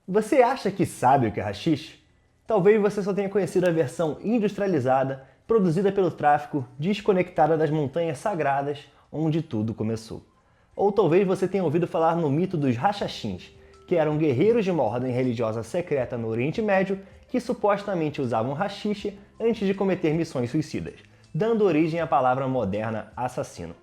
Você acha que sabe o que é haxixe? Talvez você só tenha conhecido a versão industrializada, produzida pelo tráfico, desconectada das montanhas sagradas onde tudo começou. Ou talvez você tenha ouvido falar no mito dos Rachachins, que eram guerreiros de uma ordem religiosa secreta no Oriente Médio que supostamente usavam haxixe antes de cometer missões suicidas, dando origem à palavra moderna assassino.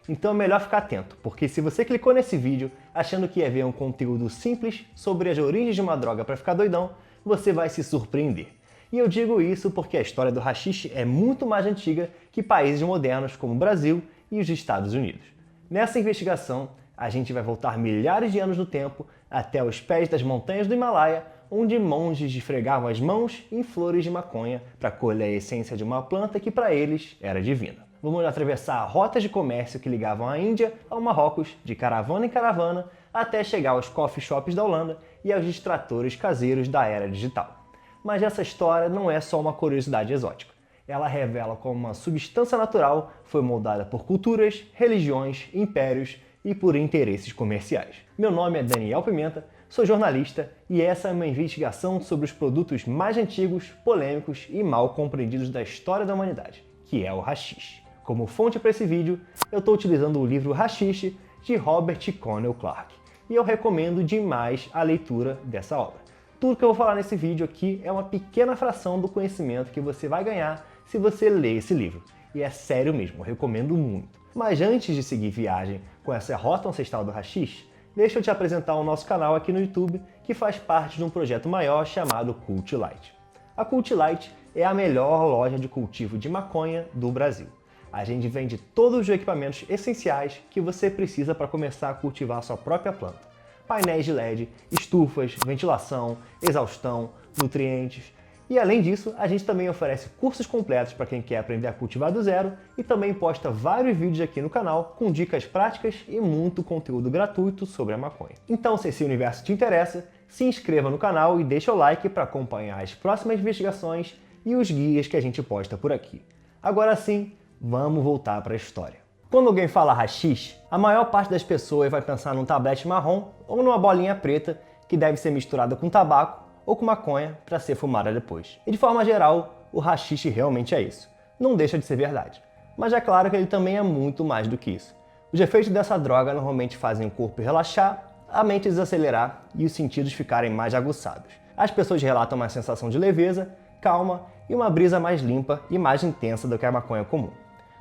Então é melhor ficar atento, porque se você clicou nesse vídeo achando que ia ver um conteúdo simples sobre as origens de uma droga para ficar doidão, você vai se surpreender. E eu digo isso porque a história do haxixe é muito mais antiga que países modernos como o Brasil e os Estados Unidos. Nessa investigação, a gente vai voltar milhares de anos no tempo até os pés das montanhas do Himalaia, onde monges esfregavam as mãos em flores de maconha para colher a essência de uma planta que para eles era divina. Vamos atravessar rotas de comércio que ligavam a Índia ao Marrocos, de caravana em caravana, até chegar aos coffee shops da Holanda e aos extratores caseiros da era digital. Mas essa história não é só uma curiosidade exótica. Ela revela como uma substância natural foi moldada por culturas, religiões, impérios e por interesses comerciais. Meu nome é Daniel Pimenta, sou jornalista e essa é uma investigação sobre os produtos mais antigos, polêmicos e mal compreendidos da história da humanidade, que é o haxixe. Como fonte para esse vídeo, eu estou utilizando o livro Haxixe, de Robert Connell Clarke, e eu recomendo demais a leitura dessa obra. Tudo que eu vou falar nesse vídeo aqui é uma pequena fração do conhecimento que você vai ganhar se você ler esse livro. E é sério mesmo, eu recomendo muito. Mas antes de seguir viagem com essa rota ancestral do haxixe, deixa eu te apresentar o nosso canal aqui no YouTube, que faz parte de um projeto maior chamado Cult Light. A Cult Light é a melhor loja de cultivo de maconha do Brasil. A gente vende todos os equipamentos essenciais que você precisa para começar a cultivar a sua própria planta. Painéis de LED, estufas, ventilação, exaustão, nutrientes. E além disso, a gente também oferece cursos completos para quem quer aprender a cultivar do zero e também posta vários vídeos aqui no canal com dicas práticas e muito conteúdo gratuito sobre a maconha. Então, se esse universo te interessa, se inscreva no canal e deixa o like para acompanhar as próximas investigações e os guias que a gente posta por aqui. Agora sim, vamos voltar para a história. Quando alguém fala haxixe, a maior parte das pessoas vai pensar num tablete marrom ou numa bolinha preta que deve ser misturada com tabaco ou com maconha para ser fumada depois. E de forma geral, o haxixe realmente é isso. Não deixa de ser verdade. Mas é claro que ele também é muito mais do que isso. Os efeitos dessa droga normalmente fazem o corpo relaxar, a mente desacelerar e os sentidos ficarem mais aguçados. As pessoas relatam uma sensação de leveza, calma e uma brisa mais limpa e mais intensa do que a maconha comum.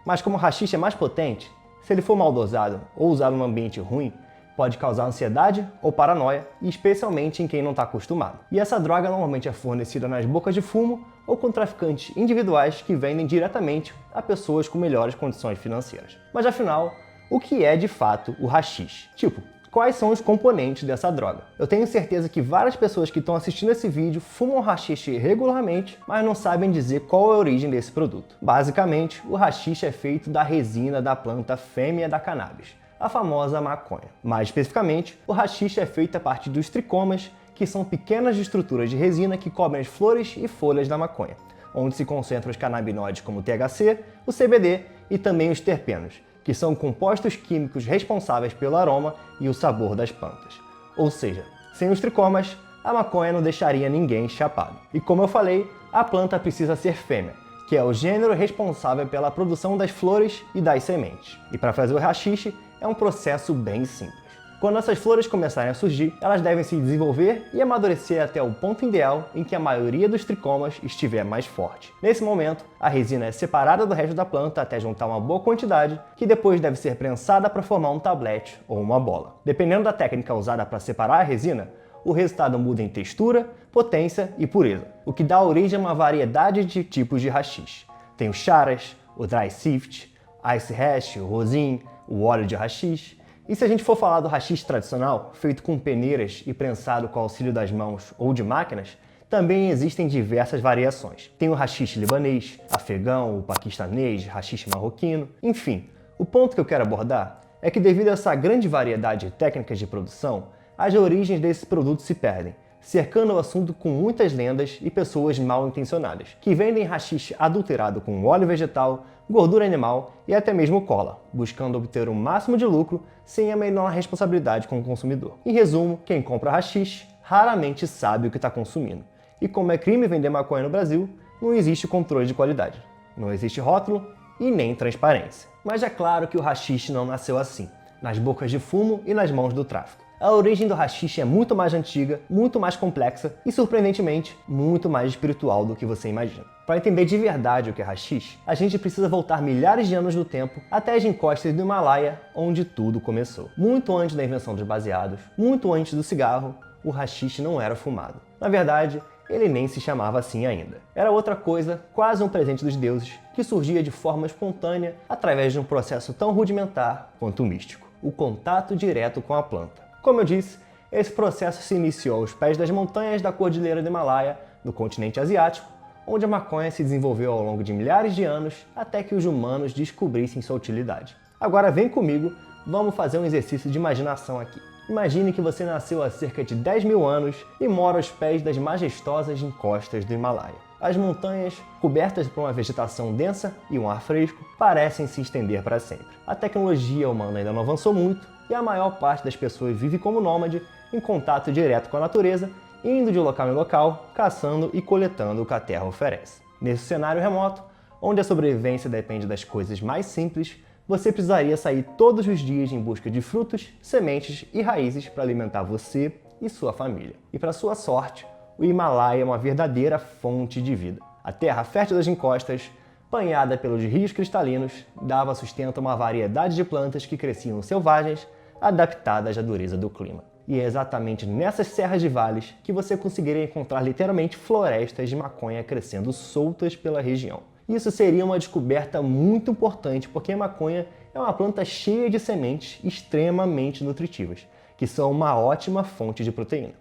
Mas como o haxixe é mais potente, se ele for mal dosado ou usado num ambiente ruim, pode causar ansiedade ou paranoia, especialmente em quem não está acostumado. E essa droga normalmente é fornecida nas bocas de fumo ou com traficantes individuais que vendem diretamente a pessoas com melhores condições financeiras. Mas afinal, o que é de fato o haxixe? Tipo, quais são os componentes dessa droga? Eu tenho certeza que várias pessoas que estão assistindo esse vídeo fumam haxixe regularmente, mas não sabem dizer qual é a origem desse produto. Basicamente, o haxixe é feito da resina da planta fêmea da cannabis, a famosa maconha. Mais especificamente, o haxixe é feito a partir dos tricomas, que são pequenas estruturas de resina que cobrem as flores e folhas da maconha, onde se concentram os canabinoides como o THC, o CBD e também os terpenos, que são compostos químicos responsáveis pelo aroma e o sabor das plantas. Ou seja, sem os tricomas, a maconha não deixaria ninguém chapado. E como eu falei, a planta precisa ser fêmea, que é o gênero responsável pela produção das flores e das sementes. E para fazer o haxixe é um processo bem simples. Quando essas flores começarem a surgir, elas devem se desenvolver e amadurecer até o ponto ideal em que a maioria dos tricomas estiver mais forte. Nesse momento, a resina é separada do resto da planta até juntar uma boa quantidade, que depois deve ser prensada para formar um tablete ou uma bola. Dependendo da técnica usada para separar a resina, o resultado muda em textura, potência e pureza, o que dá origem a uma variedade de tipos de haxixe. Tem o charas, o dry sift, ice hash, o rosin, o óleo de haxixe. E se a gente for falar do haxixe tradicional, feito com peneiras e prensado com o auxílio das mãos ou de máquinas, também existem diversas variações. Tem o haxixe libanês, afegão, o paquistanês, haxixe marroquino, enfim. O ponto que eu quero abordar é que devido a essa grande variedade de técnicas de produção, as origens desses produtos se perdem, cercando o assunto com muitas lendas e pessoas mal intencionadas, que vendem haxixe adulterado com óleo vegetal, gordura animal e até mesmo cola, buscando obter o máximo de lucro sem a menor responsabilidade com o consumidor. Em resumo, quem compra haxixe raramente sabe o que está consumindo. E como é crime vender maconha no Brasil, não existe controle de qualidade, não existe rótulo e nem transparência. Mas é claro que o haxixe não nasceu assim, nas bocas de fumo e nas mãos do tráfico. A origem do haxixe é muito mais antiga, muito mais complexa e, surpreendentemente, muito mais espiritual do que você imagina. Para entender de verdade o que é haxixe, a gente precisa voltar milhares de anos no tempo até as encostas do Himalaia, onde tudo começou. Muito antes da invenção dos baseados, muito antes do cigarro, o haxixe não era fumado. Na verdade, ele nem se chamava assim ainda. Era outra coisa, quase um presente dos deuses, que surgia de forma espontânea através de um processo tão rudimentar quanto místico: o contato direto com a planta. Como eu disse, esse processo se iniciou aos pés das montanhas da Cordilheira do Himalaia, no continente asiático, onde a maconha se desenvolveu ao longo de milhares de anos até que os humanos descobrissem sua utilidade. Agora vem comigo, vamos fazer um exercício de imaginação aqui. Imagine que você nasceu há cerca de 10 mil anos e mora aos pés das majestosas encostas do Himalaia. As montanhas, cobertas por uma vegetação densa e um ar fresco, parecem se estender para sempre. A tecnologia humana ainda não avançou muito e a maior parte das pessoas vive como nômade, em contato direto com a natureza, indo de local em local, caçando e coletando o que a terra oferece. Nesse cenário remoto, onde a sobrevivência depende das coisas mais simples, você precisaria sair todos os dias em busca de frutos, sementes e raízes para alimentar você e sua família. E para sua sorte, o Himalaia é uma verdadeira fonte de vida. A terra fértil das encostas, banhada pelos rios cristalinos, dava sustento a uma variedade de plantas que cresciam selvagens, adaptadas à dureza do clima. E é exatamente nessas serras de vales que você conseguiria encontrar literalmente florestas de maconha crescendo soltas pela região. Isso seria uma descoberta muito importante, porque a maconha é uma planta cheia de sementes extremamente nutritivas, que são uma ótima fonte de proteína.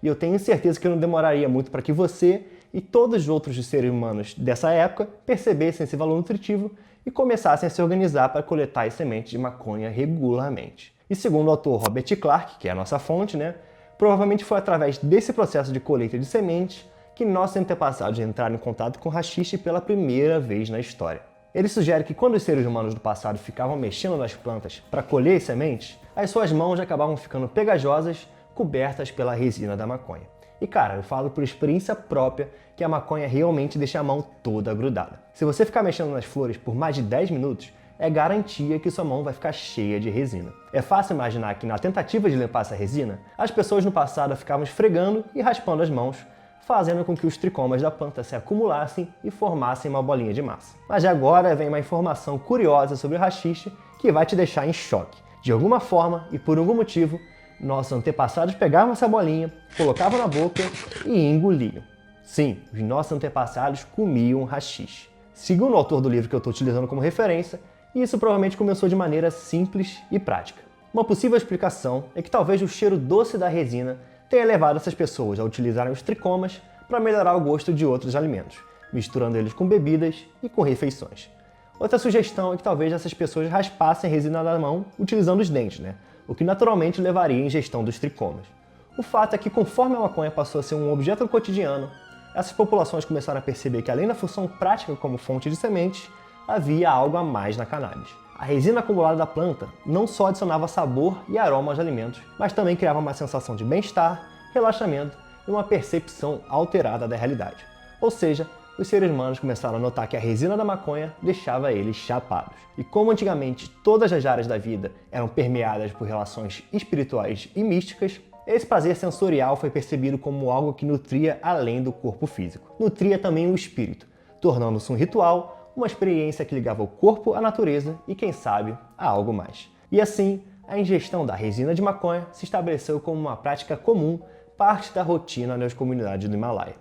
E eu tenho certeza que não demoraria muito para que você e todos os outros seres humanos dessa época percebessem esse valor nutritivo e começassem a se organizar para coletar as sementes de maconha regularmente. E segundo o autor Robert Clark, que é a nossa fonte, provavelmente foi através desse processo de colheita de sementes que nossos antepassados entraram em contato com o haxixe pela primeira vez na história. Ele sugere que quando os seres humanos do passado ficavam mexendo nas plantas para colher as sementes, as suas mãos acabavam ficando pegajosas, cobertas pela resina da maconha. E cara, eu falo por experiência própria que a maconha realmente deixa a mão toda grudada. Se você ficar mexendo nas flores por mais de 10 minutos, é garantia que sua mão vai ficar cheia de resina. É fácil imaginar que na tentativa de limpar essa resina, as pessoas no passado ficavam esfregando e raspando as mãos, fazendo com que os tricomas da planta se acumulassem e formassem uma bolinha de massa. Mas agora vem uma informação curiosa sobre o haxixe que vai te deixar em choque. De alguma forma e por algum motivo, nossos antepassados pegavam essa bolinha, colocavam na boca e engoliam. Sim, os nossos antepassados comiam haxixe. Segundo o autor do livro que eu estou utilizando como referência, isso provavelmente começou de maneira simples e prática. Uma possível explicação é que talvez o cheiro doce da resina tenha levado essas pessoas a utilizarem os tricomas para melhorar o gosto de outros alimentos, misturando eles com bebidas e com refeições. Outra sugestão é que talvez essas pessoas raspassem a resina na mão utilizando os dentes, o que naturalmente levaria à ingestão dos tricomas. O fato é que conforme a maconha passou a ser um objeto do cotidiano, essas populações começaram a perceber que além da função prática como fonte de sementes, havia algo a mais na cannabis. A resina acumulada da planta não só adicionava sabor e aroma aos alimentos, mas também criava uma sensação de bem-estar, relaxamento e uma percepção alterada da realidade. Ou seja, os seres humanos começaram a notar que a resina da maconha deixava eles chapados. E como antigamente todas as áreas da vida eram permeadas por relações espirituais e místicas, esse prazer sensorial foi percebido como algo que nutria além do corpo físico. Nutria também o espírito, tornando-se um ritual, uma experiência que ligava o corpo à natureza e, quem sabe, a algo mais. E assim, a ingestão da resina de maconha se estabeleceu como uma prática comum, parte da rotina nas comunidades do Himalaia.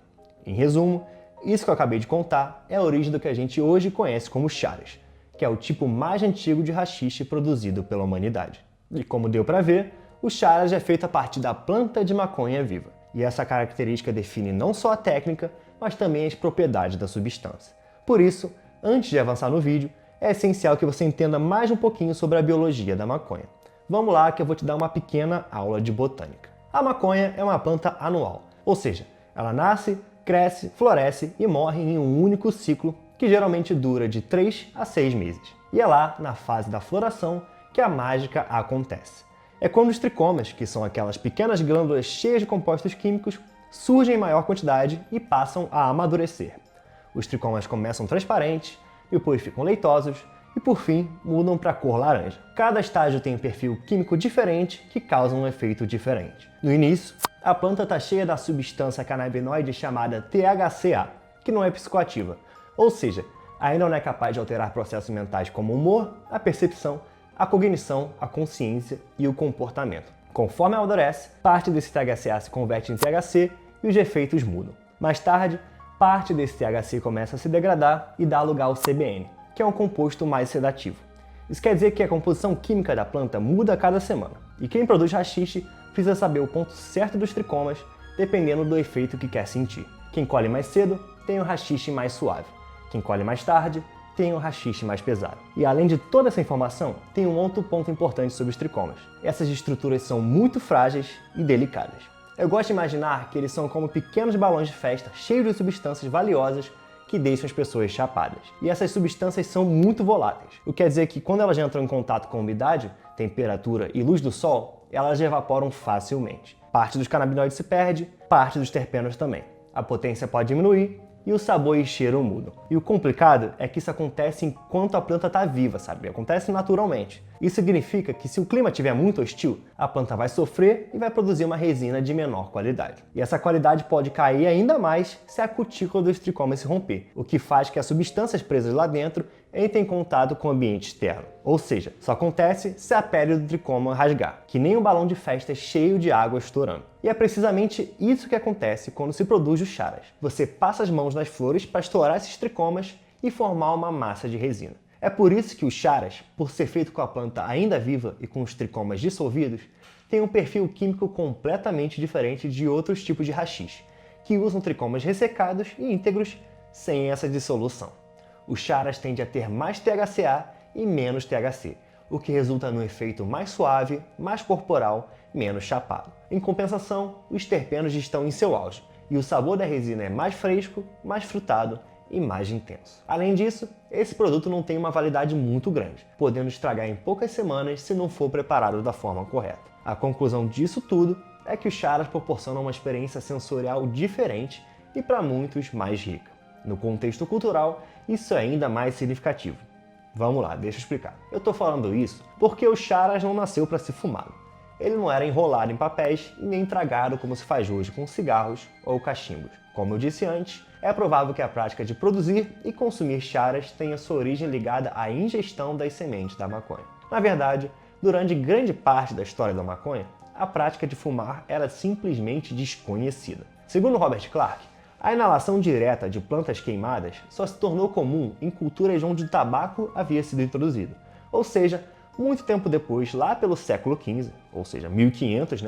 Em resumo, isso que eu acabei de contar é a origem do que a gente hoje conhece como charas, que é o tipo mais antigo de haxixe produzido pela humanidade. E como deu para ver, o charas é feito a partir da planta de maconha viva. E essa característica define não só a técnica, mas também as propriedades da substância. Por isso, antes de avançar no vídeo, é essencial que você entenda mais um pouquinho sobre a biologia da maconha. Vamos lá que eu vou te dar uma pequena aula de botânica. A maconha é uma planta anual, ou seja, ela nasce, cresce, floresce e morre em um único ciclo que geralmente dura de 3 a 6 meses. E é lá, na fase da floração, que a mágica acontece. é quando os tricomas, que são aquelas pequenas glândulas cheias de compostos químicos, surgem em maior quantidade e passam a amadurecer. Os tricomas começam transparentes, depois ficam leitosos e, por fim, mudam para a cor laranja. Cada estágio tem um perfil químico diferente que causa um efeito diferente. No início, a planta está cheia da substância canabinoide chamada THCA, que não é psicoativa, ou seja, ainda não é capaz de alterar processos mentais como o humor, a percepção, a cognição, a consciência e o comportamento. Conforme amadurece, parte desse THCA se converte em THC e os efeitos mudam. Mais tarde, parte desse THC começa a se degradar e dá lugar ao CBN, que é um composto mais sedativo. Isso quer dizer que a composição química da planta muda a cada semana, e quem produz haxixe precisa saber o ponto certo dos tricomas, dependendo do efeito que quer sentir. Quem colhe mais cedo tem o haxixe mais suave, quem colhe mais tarde tem o haxixe mais pesado. E além de toda essa informação, tem um outro ponto importante sobre os tricomas. Essas estruturas são muito frágeis e delicadas. Eu gosto de imaginar que eles são como pequenos balões de festa cheios de substâncias valiosas que deixam as pessoas chapadas. E essas substâncias são muito voláteis, o que quer dizer que quando elas entram em contato com umidade, temperatura e luz do sol, elas evaporam facilmente. Parte dos canabinoides se perde, parte dos terpenos também. A potência pode diminuir e o sabor e cheiro mudam. E o complicado é que isso acontece enquanto a planta está viva, sabe? Acontece naturalmente. Isso significa que se o clima estiver muito hostil, a planta vai sofrer e vai produzir uma resina de menor qualidade. E essa qualidade pode cair ainda mais se a cutícula dos tricomas se romper, o que faz que as substâncias presas lá dentro entrem em contato com o ambiente externo. Ou seja, só acontece se a pele do tricoma rasgar, que nem um balão de festa cheio de água estourando. E é precisamente isso que acontece quando se produz os charas. Você passa as mãos nas flores para estourar esses tricomas e formar uma massa de resina. É por isso que os charas, por ser feito com a planta ainda viva e com os tricomas dissolvidos, têm um perfil químico completamente diferente de outros tipos de haxixe, que usam tricomas ressecados e íntegros sem essa dissolução. Os charas tendem a ter mais THCA e menos THC, o que resulta num efeito mais suave, mais corporal, menos chapado. Em compensação, os terpenos estão em seu auge, e o sabor da resina é mais fresco, mais frutado e mais intenso. Além disso, esse produto não tem uma validade muito grande, podendo estragar em poucas semanas se não for preparado da forma correta. A conclusão disso tudo é que os charas proporcionam uma experiência sensorial diferente e, para muitos, mais rica. No contexto cultural, isso é ainda mais significativo. Vamos lá, deixa eu explicar. Eu estou falando isso porque o charas não nasceu para ser fumado. Ele não era enrolado em papéis e nem tragado como se faz hoje com cigarros ou cachimbos. Como eu disse antes, é provável que a prática de produzir e consumir charas tenha sua origem ligada à ingestão das sementes da maconha. Na verdade, durante grande parte da história da maconha, a prática de fumar era simplesmente desconhecida. Segundo Robert Clark, a inalação direta de plantas queimadas só se tornou comum em culturas onde o tabaco havia sido introduzido. Ou seja, muito tempo depois, lá pelo século XV, ou seja, 1500,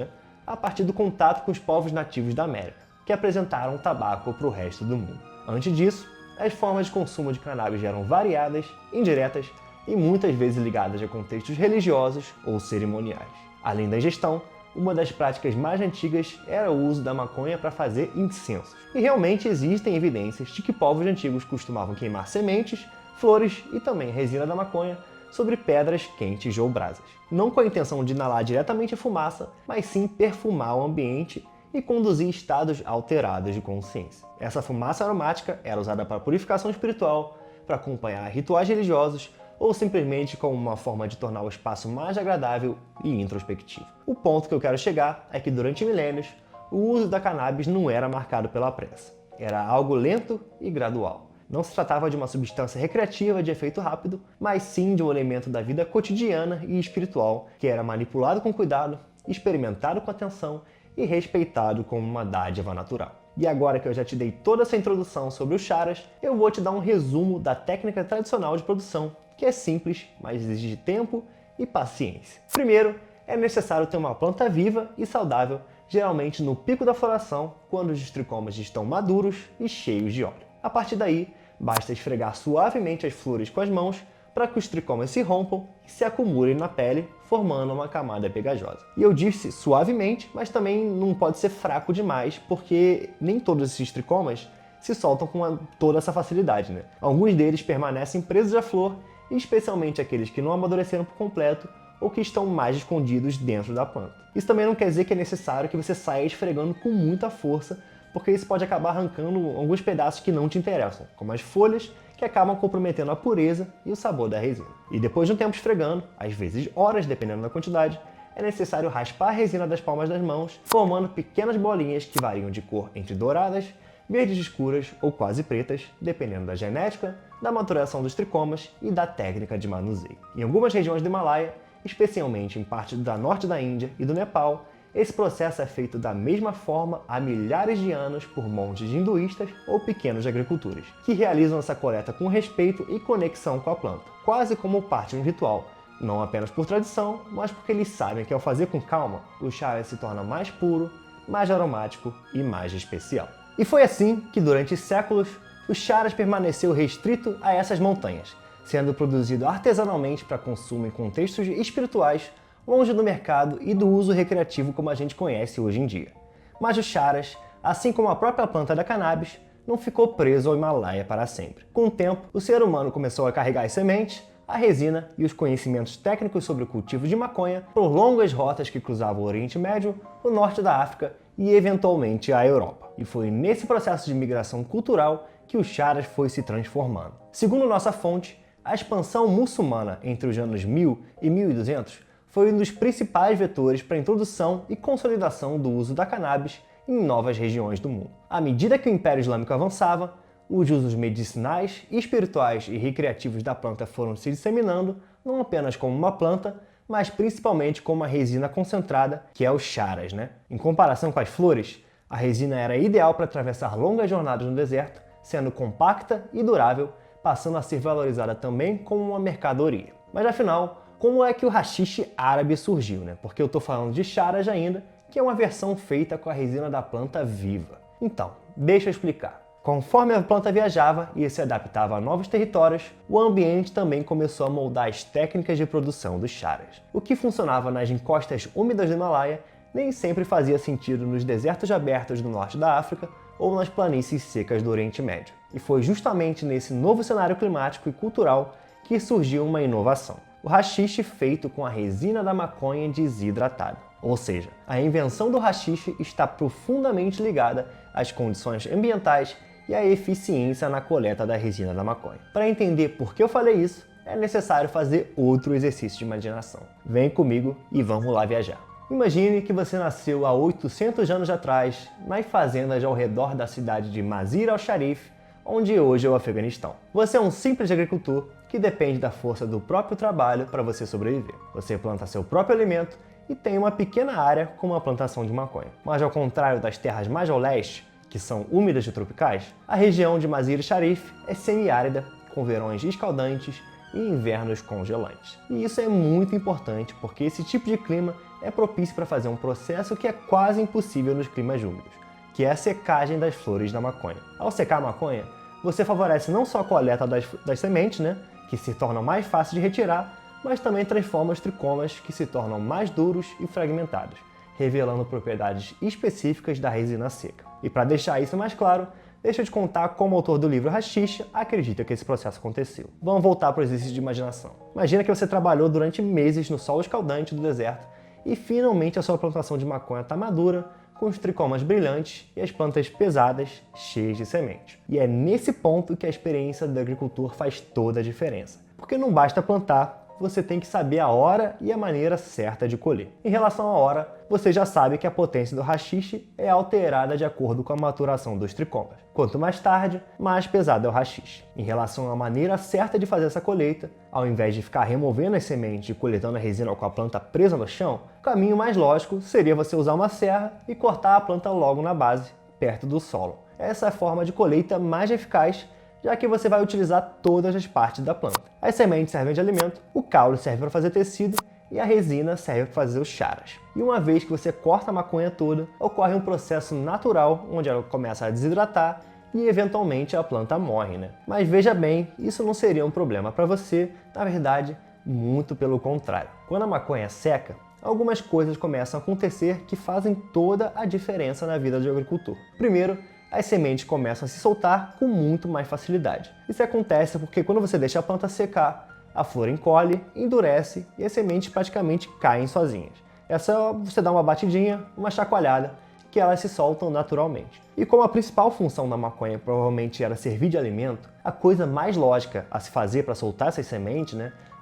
a partir do contato com os povos nativos da América, que apresentaram o tabaco para o resto do mundo. Antes disso, as formas de consumo de cannabis eram variadas, indiretas e muitas vezes ligadas a contextos religiosos ou cerimoniais. Além da ingestão, uma das práticas mais antigas era o uso da maconha para fazer incensos. E realmente existem evidências de que povos antigos costumavam queimar sementes, flores e também resina da maconha sobre pedras quentes ou brasas. Não com a intenção de inalar diretamente a fumaça, mas sim perfumar o ambiente e conduzir estados alterados de consciência. Essa fumaça aromática era usada para purificação espiritual, para acompanhar rituais religiosos ou simplesmente como uma forma de tornar o espaço mais agradável e introspectivo. O ponto que eu quero chegar é que durante milênios, o uso da cannabis não era marcado pela pressa. Era algo lento e gradual. Não se tratava de uma substância recreativa de efeito rápido, mas sim de um elemento da vida cotidiana e espiritual que era manipulado com cuidado, experimentado com atenção e respeitado como uma dádiva natural. E agora que eu já te dei toda essa introdução sobre os charas, eu vou te dar um resumo da técnica tradicional de produção, que é simples, mas exige tempo e paciência. Primeiro, é necessário ter uma planta viva e saudável, geralmente no pico da floração, quando os tricomas estão maduros e cheios de óleo. A partir daí, basta esfregar suavemente as flores com as mãos para que os tricomas se rompam e se acumulem na pele, formando uma camada pegajosa. E eu disse suavemente, mas também não pode ser fraco demais, porque nem todos esses tricomas se soltam com toda essa facilidade, Alguns deles permanecem presos à flor, e especialmente aqueles que não amadureceram por completo ou que estão mais escondidos dentro da planta. Isso também não quer dizer que é necessário que você saia esfregando com muita força, porque isso pode acabar arrancando alguns pedaços que não te interessam, como as folhas, que acabam comprometendo a pureza e o sabor da resina. E depois de um tempo esfregando, às vezes horas, dependendo da quantidade, é necessário raspar a resina das palmas das mãos, formando pequenas bolinhas que variam de cor entre douradas, verdes escuras ou quase pretas, dependendo da genética, da maturação dos tricomas e da técnica de manuseio. Em algumas regiões do Himalaia, especialmente em parte da norte da Índia e do Nepal, esse processo é feito da mesma forma há milhares de anos por monges hinduístas ou pequenos agricultores, que realizam essa coleta com respeito e conexão com a planta, quase como parte de um ritual, não apenas por tradição, mas porque eles sabem que ao fazer com calma, o chá se torna mais puro, mais aromático e mais especial. E foi assim que, durante séculos, o charas permaneceu restrito a essas montanhas, sendo produzido artesanalmente para consumo em contextos espirituais, longe do mercado e do uso recreativo como a gente conhece hoje em dia. Mas o charas, assim como a própria planta da cannabis, não ficou preso ao Himalaia para sempre. Com o tempo, o ser humano começou a carregar as sementes, a resina e os conhecimentos técnicos sobre o cultivo de maconha por longas rotas que cruzavam o Oriente Médio, o norte da África e, eventualmente, a Europa. E foi nesse processo de migração cultural que o charas foi se transformando. Segundo nossa fonte, a expansão muçulmana entre os anos 1000 e 1200 foi um dos principais vetores para a introdução e consolidação do uso da cannabis em novas regiões do mundo. À medida que o Império Islâmico avançava, os usos medicinais, espirituais e recreativos da planta foram se disseminando, não apenas como uma planta, mas principalmente como uma resina concentrada, que é o charas, Em comparação com as flores, a resina era ideal para atravessar longas jornadas no deserto, sendo compacta e durável, passando a ser valorizada também como uma mercadoria. Mas afinal, como é que o haxixe árabe surgiu, Porque eu estou falando de charas ainda, que é uma versão feita com a resina da planta viva. Então, deixa eu explicar. Conforme a planta viajava e se adaptava a novos territórios, o ambiente também começou a moldar as técnicas de produção dos charas. O que funcionava nas encostas úmidas do Himalaia nem sempre fazia sentido nos desertos abertos do norte da África ou nas planícies secas do Oriente Médio. E foi justamente nesse novo cenário climático e cultural que surgiu uma inovação: o haxixe feito com a resina da maconha desidratada. Ou seja, a invenção do haxixe está profundamente ligada às condições ambientais e à eficiência na coleta da resina da maconha. Para entender por que eu falei isso, é necessário fazer outro exercício de imaginação. Vem comigo e vamos lá viajar. Imagine que você nasceu há 800 anos atrás, nas fazendas ao redor da cidade de Mazir al-Sharif, onde hoje é o Afeganistão. Você é um simples agricultor que depende da força do próprio trabalho para você sobreviver. Você planta seu próprio alimento e tem uma pequena área com uma plantação de maconha. Mas ao contrário das terras mais ao leste, que são úmidas e tropicais, a região de Mazir al-Sharif é semiárida, com verões escaldantes e invernos congelantes. E isso é muito importante porque esse tipo de clima é propício para fazer um processo que é quase impossível nos climas úmidos, que é a secagem das flores da maconha. Ao secar a maconha, você favorece não só a coleta das sementes, que se tornam mais fáceis de retirar, mas também transforma os tricomas, que se tornam mais duros e fragmentados, revelando propriedades específicas da resina seca. E para deixar isso mais claro, deixa eu te contar como o autor do livro Haxixe acredita que esse processo aconteceu. Vamos voltar para o exercício de imaginação. Imagina que você trabalhou durante meses no sol escaldante do deserto e finalmente a sua plantação de maconha está madura, com os tricomas brilhantes e as plantas pesadas, cheias de semente. E é nesse ponto que a experiência do agricultor faz toda a diferença. Porque não basta plantar, você tem que saber a hora e a maneira certa de colher. Em relação à hora, você já sabe que a potência do haxixe é alterada de acordo com a maturação dos tricomas. Quanto mais tarde, mais pesado é o haxixe. Em relação à maneira certa de fazer essa colheita, ao invés de ficar removendo as sementes e coletando a resina com a planta presa no chão, o caminho mais lógico seria você usar uma serra e cortar a planta logo na base, perto do solo. Essa é a forma de colheita mais eficaz, já que você vai utilizar todas as partes da planta. As sementes servem de alimento, o caule serve para fazer tecido e a resina serve para fazer os charas. E uma vez que você corta a maconha toda, ocorre um processo natural onde ela começa a desidratar e eventualmente a planta morre, Mas veja bem, isso não seria um problema para você, na verdade, muito pelo contrário. Quando a maconha seca, algumas coisas começam a acontecer que fazem toda a diferença na vida do agricultor. Primeiro, as sementes começam a se soltar com muito mais facilidade. Isso acontece porque quando você deixa a planta secar, a flor encolhe, endurece e as sementes praticamente caem sozinhas. É só você dar uma batidinha, uma chacoalhada, que elas se soltam naturalmente. E como a principal função da maconha provavelmente era servir de alimento, a coisa mais lógica a se fazer para soltar essas sementes,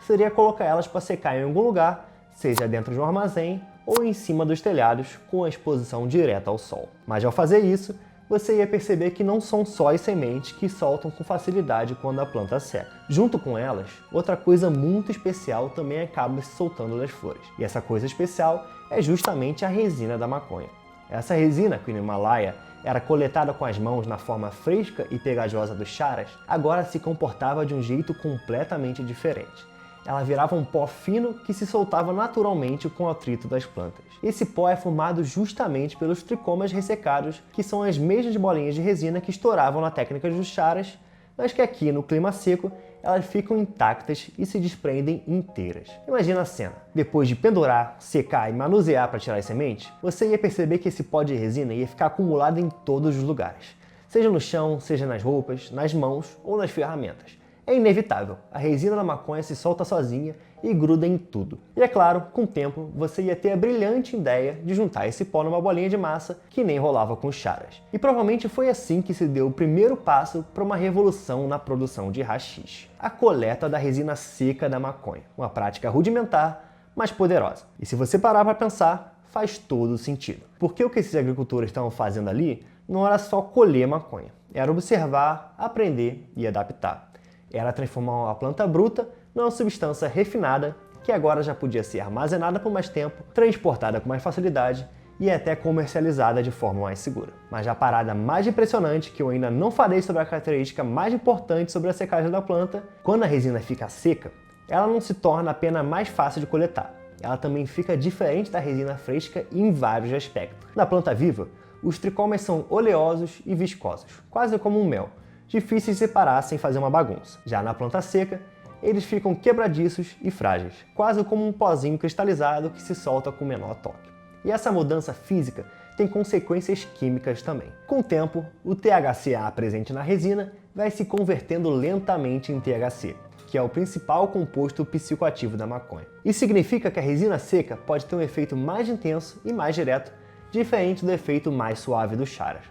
seria colocar elas para secar em algum lugar, seja dentro de um armazém ou em cima dos telhados com a exposição direta ao sol. Mas ao fazer isso, você ia perceber que não são só as sementes que soltam com facilidade quando a planta seca. Junto com elas, outra coisa muito especial também acaba se soltando das flores. E essa coisa especial é justamente a resina da maconha. Essa resina, que no Himalaia era coletada com as mãos na forma fresca e pegajosa dos charas, agora se comportava de um jeito completamente diferente. Ela virava um pó fino que se soltava naturalmente com o atrito das plantas. Esse pó é formado justamente pelos tricomas ressecados, que são as mesmas bolinhas de resina que estouravam na técnica dos charas, mas que aqui no clima seco elas ficam intactas e se desprendem inteiras. Imagina a cena. Depois de pendurar, secar e manusear para tirar as sementes, você ia perceber que esse pó de resina ia ficar acumulado em todos os lugares. Seja no chão, seja nas roupas, nas mãos ou nas ferramentas. É inevitável, a resina da maconha se solta sozinha e gruda em tudo. E é claro, com o tempo, você ia ter a brilhante ideia de juntar esse pó numa bolinha de massa que nem rolava com charas. E provavelmente foi assim que se deu o primeiro passo para uma revolução na produção de haxixe. A coleta da resina seca da maconha, uma prática rudimentar, mas poderosa. E se você parar para pensar, faz todo sentido. Porque o que esses agricultores estavam fazendo ali não era só colher maconha, era observar, aprender e adaptar. Era transformar uma planta bruta numa substância refinada que agora já podia ser armazenada por mais tempo, transportada com mais facilidade e até comercializada de forma mais segura. Mas a parada mais impressionante, que eu ainda não falei sobre a característica mais importante sobre a secagem da planta, quando a resina fica seca, ela não se torna apenas mais fácil de coletar, ela também fica diferente da resina fresca em vários aspectos. Na planta viva, os tricomas são oleosos e viscosos, quase como um mel, difíceis de separar sem fazer uma bagunça. Já na planta seca, eles ficam quebradiços e frágeis, quase como um pozinho cristalizado que se solta com o menor toque. E essa mudança física tem consequências químicas também. Com o tempo, o THCA presente na resina vai se convertendo lentamente em THC, que é o principal composto psicoativo da maconha. Isso significa que a resina seca pode ter um efeito mais intenso e mais direto, diferente do efeito mais suave dos charas.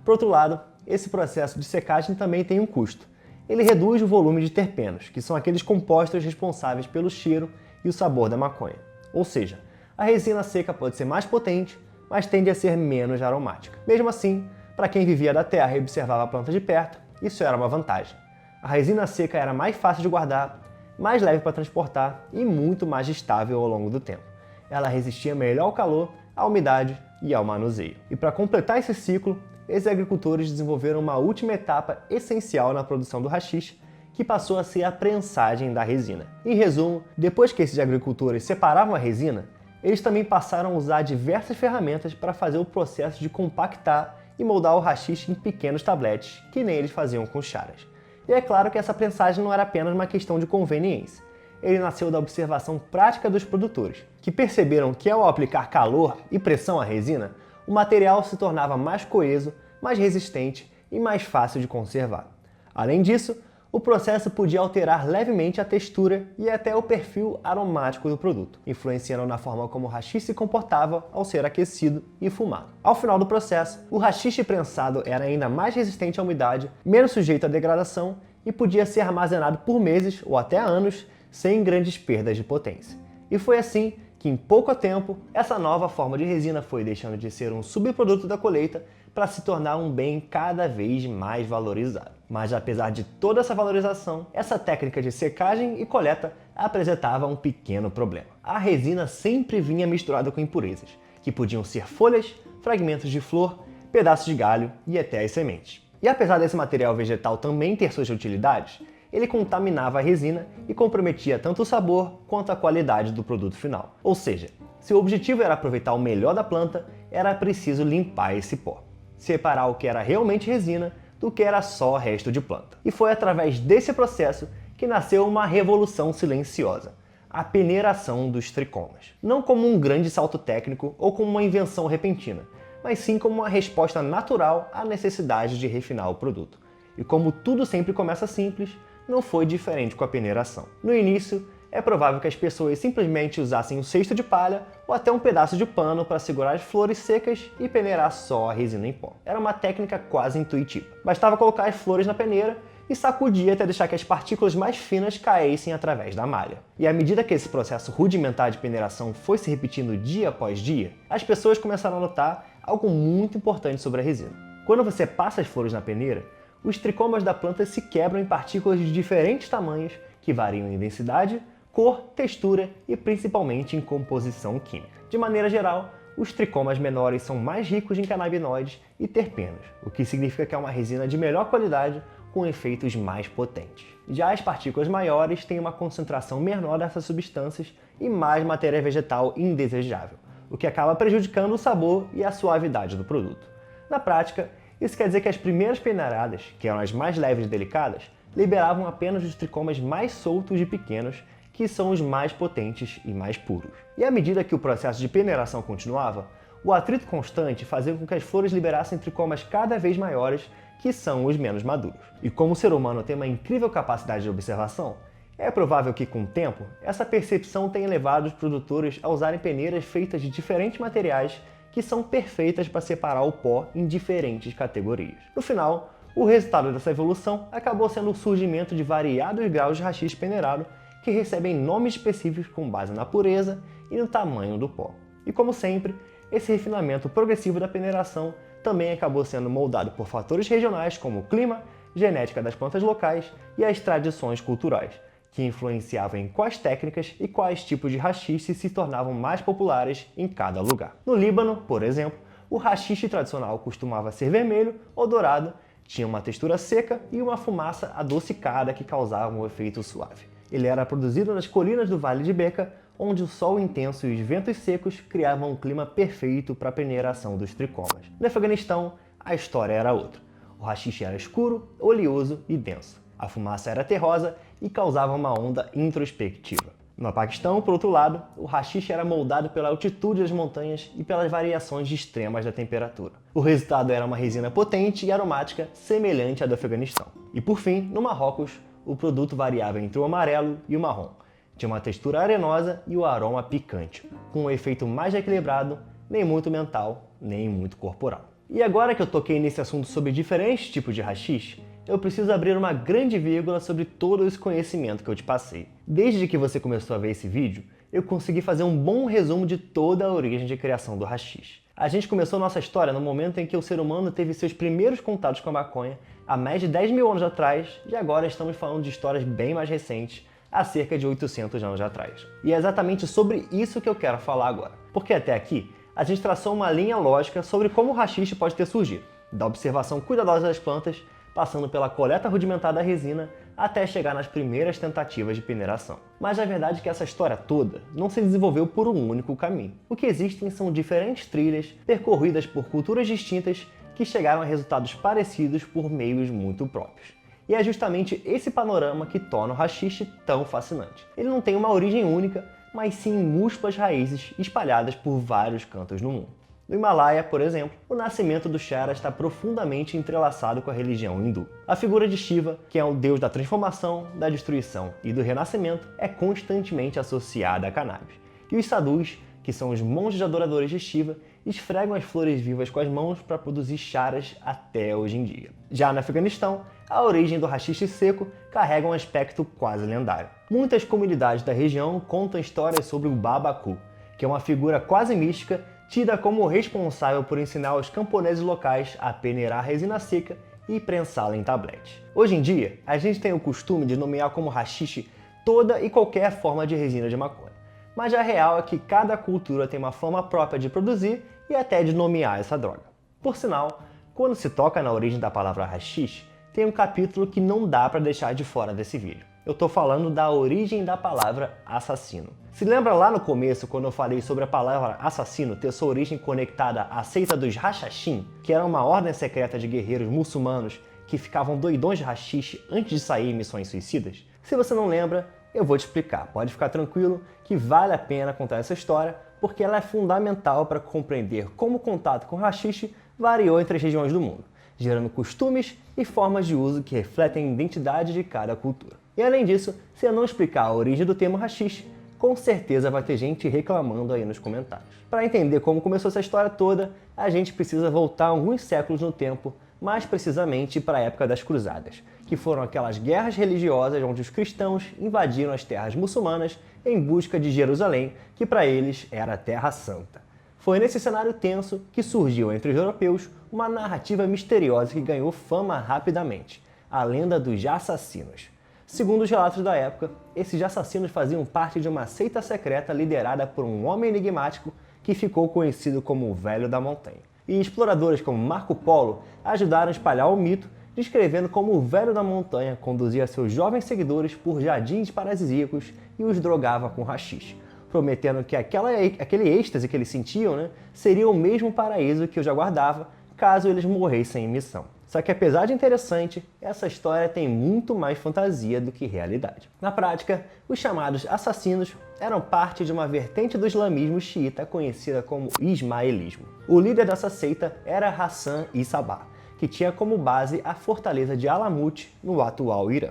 Por outro lado, esse processo de secagem também tem um custo. Ele reduz o volume de terpenos, que são aqueles compostos responsáveis pelo cheiro e o sabor da maconha. Ou seja, a resina seca pode ser mais potente, mas tende a ser menos aromática. Mesmo assim, para quem vivia da terra e observava a planta de perto, isso era uma vantagem. A resina seca era mais fácil de guardar, mais leve para transportar e muito mais estável ao longo do tempo. Ela resistia melhor ao calor, à umidade e ao manuseio. E para completar esse ciclo, esses agricultores desenvolveram uma última etapa essencial na produção do haxixe, que passou a ser a prensagem da resina. Em resumo, depois que esses agricultores separavam a resina, eles também passaram a usar diversas ferramentas para fazer o processo de compactar e moldar o haxixe em pequenos tabletes, que nem eles faziam com charas. E é claro que essa prensagem não era apenas uma questão de conveniência. Ele nasceu da observação prática dos produtores, que perceberam que ao aplicar calor e pressão à resina, o material se tornava mais coeso, mais resistente e mais fácil de conservar. Além disso, o processo podia alterar levemente a textura e até o perfil aromático do produto, influenciando na forma como o haxixe se comportava ao ser aquecido e fumado. Ao final do processo, o haxixe prensado era ainda mais resistente à umidade, menos sujeito à degradação e podia ser armazenado por meses ou até anos sem grandes perdas de potência. E foi assim que em pouco tempo, essa nova forma de resina foi deixando de ser um subproduto da colheita para se tornar um bem cada vez mais valorizado. Mas apesar de toda essa valorização, essa técnica de secagem e coleta apresentava um pequeno problema. A resina sempre vinha misturada com impurezas, que podiam ser folhas, fragmentos de flor, pedaços de galho e até as sementes. E apesar desse material vegetal também ter suas utilidades, ele contaminava a resina e comprometia tanto o sabor quanto a qualidade do produto final. Ou seja, se o objetivo era aproveitar o melhor da planta, era preciso limpar esse pó, separar o que era realmente resina do que era só resto de planta. E foi através desse processo que nasceu uma revolução silenciosa, a peneiração dos tricomas. Não como um grande salto técnico ou como uma invenção repentina, mas sim como uma resposta natural à necessidade de refinar o produto. E como tudo sempre começa simples, não foi diferente com a peneiração. No início, é provável que as pessoas simplesmente usassem um cesto de palha ou até um pedaço de pano para segurar as flores secas e peneirar só a resina em pó. Era uma técnica quase intuitiva. Bastava colocar as flores na peneira e sacudir até deixar que as partículas mais finas caíssem através da malha. E à medida que esse processo rudimentar de peneiração foi se repetindo dia após dia, as pessoas começaram a notar algo muito importante sobre a resina. Quando você passa as flores na peneira, os tricomas da planta se quebram em partículas de diferentes tamanhos que variam em densidade, cor, textura e principalmente em composição química. De maneira geral, os tricomas menores são mais ricos em canabinoides e terpenos, o que significa que é uma resina de melhor qualidade com efeitos mais potentes. Já as partículas maiores têm uma concentração menor dessas substâncias e mais matéria vegetal indesejável, o que acaba prejudicando o sabor e a suavidade do produto. Na prática, isso quer dizer que as primeiras peneiradas, que eram as mais leves e delicadas, liberavam apenas os tricomas mais soltos e pequenos, que são os mais potentes e mais puros. E à medida que o processo de peneiração continuava, o atrito constante fazia com que as flores liberassem tricomas cada vez maiores, que são os menos maduros. E como o ser humano tem uma incrível capacidade de observação, é provável que, com o tempo, essa percepção tenha levado os produtores a usarem peneiras feitas de diferentes materiais que são perfeitas para separar o pó em diferentes categorias. No final, o resultado dessa evolução acabou sendo o surgimento de variados graus de haxixe peneirado que recebem nomes específicos com base na pureza e no tamanho do pó. E como sempre, esse refinamento progressivo da peneiração também acabou sendo moldado por fatores regionais como o clima, genética das plantas locais e as tradições culturais, que influenciavam em quais técnicas e quais tipos de haxixe se tornavam mais populares em cada lugar. No Líbano, por exemplo, o haxixe tradicional costumava ser vermelho ou dourado, tinha uma textura seca e uma fumaça adocicada que causava um efeito suave. Ele era produzido nas colinas do Vale de Beca, onde o sol intenso e os ventos secos criavam um clima perfeito para a peneiração dos tricomas. No Afeganistão, a história era outra. O haxixe era escuro, oleoso e denso. A fumaça era terrosa e causava uma onda introspectiva. No Paquistão, por outro lado, o haxixe era moldado pela altitude das montanhas e pelas variações extremas da temperatura. O resultado era uma resina potente e aromática, semelhante à do Afeganistão. E por fim, no Marrocos, o produto variava entre o amarelo e o marrom. Tinha uma textura arenosa e o aroma picante, com um efeito mais equilibrado, nem muito mental, nem muito corporal. E agora que eu toquei nesse assunto sobre diferentes tipos de haxixe, eu preciso abrir uma grande vírgula sobre todo esse conhecimento que eu te passei. Desde que você começou a ver esse vídeo, eu consegui fazer um bom resumo de toda a origem de criação do haxixe. A gente começou nossa história no momento em que o ser humano teve seus primeiros contatos com a maconha há mais de 10 mil anos atrás, e agora estamos falando de histórias bem mais recentes, há cerca de 800 anos atrás. E é exatamente sobre isso que eu quero falar agora. Porque até aqui, a gente traçou uma linha lógica sobre como o haxixe pode ter surgido, da observação cuidadosa das plantas, passando pela coleta rudimentar da resina, até chegar nas primeiras tentativas de peneiração. Mas a verdade é que essa história toda não se desenvolveu por um único caminho. O que existem são diferentes trilhas percorridas por culturas distintas que chegaram a resultados parecidos por meios muito próprios. E é justamente esse panorama que torna o haxixe tão fascinante. Ele não tem uma origem única, mas sim múltiplas raízes espalhadas por vários cantos no mundo. No Himalaia, por exemplo, o nascimento do chara está profundamente entrelaçado com a religião hindu. A figura de Shiva, que é o deus da transformação, da destruição e do renascimento, é constantemente associada a cannabis. E os sadhus, que são os monges adoradores de Shiva, esfregam as flores vivas com as mãos para produzir charas até hoje em dia. Já no Afeganistão, a origem do haxixe seco carrega um aspecto quase lendário. Muitas comunidades da região contam histórias sobre o Babaku, que é uma figura quase mística tida como responsável por ensinar os camponeses locais a peneirar resina seca e prensá-la em tabletes. Hoje em dia, a gente tem o costume de nomear como haxixe toda e qualquer forma de resina de maconha. Mas a real é que cada cultura tem uma forma própria de produzir e até de nomear essa droga. Por sinal, quando se toca na origem da palavra haxixe, tem um capítulo que não dá para deixar de fora desse vídeo. Eu estou falando da origem da palavra assassino. Se lembra lá no começo, quando eu falei sobre a palavra assassino ter sua origem conectada à seita dos Hashashin, que era uma ordem secreta de guerreiros muçulmanos que ficavam doidões de haxixe antes de sair em missões suicidas? Se você não lembra, eu vou te explicar. Pode ficar tranquilo que vale a pena contar essa história, porque ela é fundamental para compreender como o contato com haxixe variou entre as regiões do mundo. gerando costumes e formas de uso que refletem a identidade de cada cultura. E além disso, se eu não explicar a origem do termo haxixe, com certeza vai ter gente reclamando aí nos comentários. Para entender como começou essa história toda, a gente precisa voltar alguns séculos no tempo, mais precisamente para a época das Cruzadas, que foram aquelas guerras religiosas onde os cristãos invadiram as terras muçulmanas em busca de Jerusalém, que para eles era a Terra Santa. Foi nesse cenário tenso que surgiu entre os europeus uma narrativa misteriosa que ganhou fama rapidamente, a lenda dos assassinos. Segundo os relatos da época, esses assassinos faziam parte de uma seita secreta liderada por um homem enigmático que ficou conhecido como o Velho da Montanha. E exploradores como Marco Polo ajudaram a espalhar o mito, descrevendo como o Velho da Montanha conduzia seus jovens seguidores por jardins paradisíacos e os drogava com haxixe, prometendo que aquele êxtase que eles sentiam, seria o mesmo paraíso que os aguardava caso eles morressem em missão. Só que apesar de interessante, essa história tem muito mais fantasia do que realidade. Na prática, os chamados assassinos eram parte de uma vertente do islamismo xiita conhecida como ismaelismo. O líder dessa seita era Hassan I-Sabah, que tinha como base a fortaleza de Alamut, no atual Irã.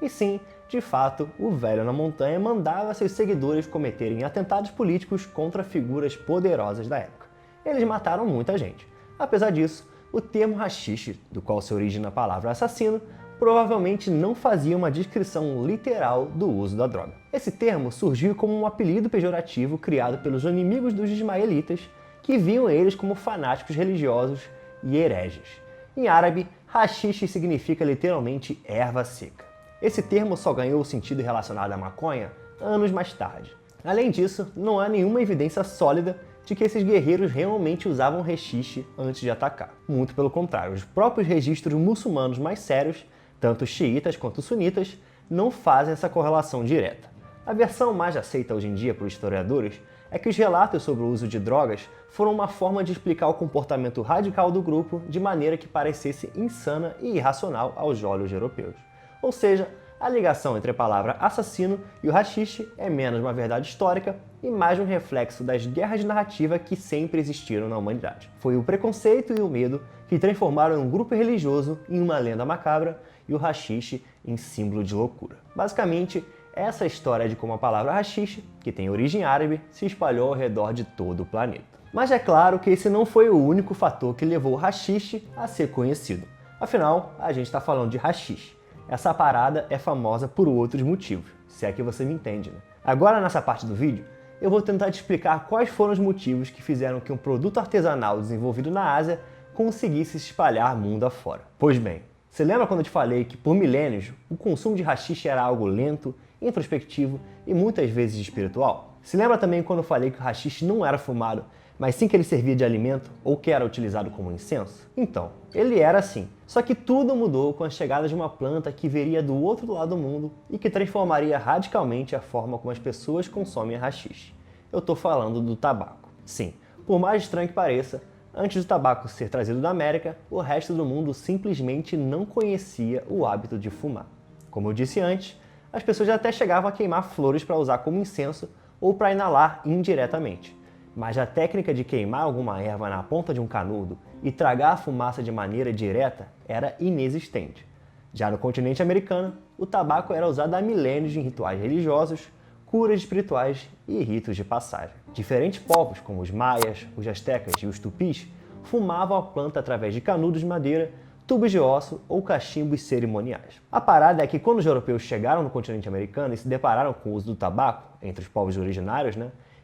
E sim, de fato, o Velho na Montanha mandava seus seguidores cometerem atentados políticos contra figuras poderosas da época. Eles mataram muita gente. Apesar disso, o termo haxixe, do qual se origina a palavra assassino, provavelmente não fazia uma descrição literal do uso da droga. Esse termo surgiu como um apelido pejorativo criado pelos inimigos dos ismaelitas, que viam eles como fanáticos religiosos e hereges. Em árabe, haxixe significa literalmente erva seca. Esse termo só ganhou o sentido relacionado à maconha anos mais tarde. Além disso, não há nenhuma evidência sólida de que esses guerreiros realmente usavam haxixe antes de atacar. Muito pelo contrário, os próprios registros muçulmanos mais sérios, tanto xiitas quanto sunitas, não fazem essa correlação direta. A versão mais aceita hoje em dia por historiadores é que os relatos sobre o uso de drogas foram uma forma de explicar o comportamento radical do grupo de maneira que parecesse insana e irracional aos olhos europeus. Ou seja, a ligação entre a palavra assassino e o haxixe é menos uma verdade histórica e mais um reflexo das guerras de narrativa que sempre existiram na humanidade. Foi o preconceito e o medo que transformaram um grupo religioso em uma lenda macabra e o haxixe em símbolo de loucura. Basicamente, essa é a história de como a palavra haxixe, que tem origem árabe, se espalhou ao redor de todo o planeta. Mas é claro que esse não foi o único fator que levou o haxixe a ser conhecido. Afinal, a gente está falando de haxixe. Essa parada é famosa por outros motivos, se é que você me entende, né? Agora, nessa parte do vídeo, eu vou tentar te explicar quais foram os motivos que fizeram que um produto artesanal desenvolvido na Ásia conseguisse se espalhar mundo afora. Pois bem, você lembra quando eu te falei que por milênios o consumo de haxixe era algo lento, introspectivo e muitas vezes espiritual? Se lembra também quando eu falei que o haxixe não era fumado, mas sim que ele servia de alimento ou que era utilizado como incenso? Então, ele era assim. Só que tudo mudou com a chegada de uma planta que viria do outro lado do mundo e que transformaria radicalmente a forma como as pessoas consomem haxixe. Eu estou falando do tabaco. Sim, por mais estranho que pareça, antes do tabaco ser trazido da América, o resto do mundo simplesmente não conhecia o hábito de fumar. Como eu disse antes, as pessoas até chegavam a queimar flores para usar como incenso ou para inalar indiretamente. Mas a técnica de queimar alguma erva na ponta de um canudo e tragar a fumaça de maneira direta era inexistente. Já no continente americano, o tabaco era usado há milênios em rituais religiosos, curas espirituais e ritos de passagem. Diferentes povos, como os maias, os astecas e os tupis, fumavam a planta através de canudos de madeira, tubos de osso ou cachimbos cerimoniais. A parada é que quando os europeus chegaram no continente americano e se depararam com o uso do tabaco entre os povos originários,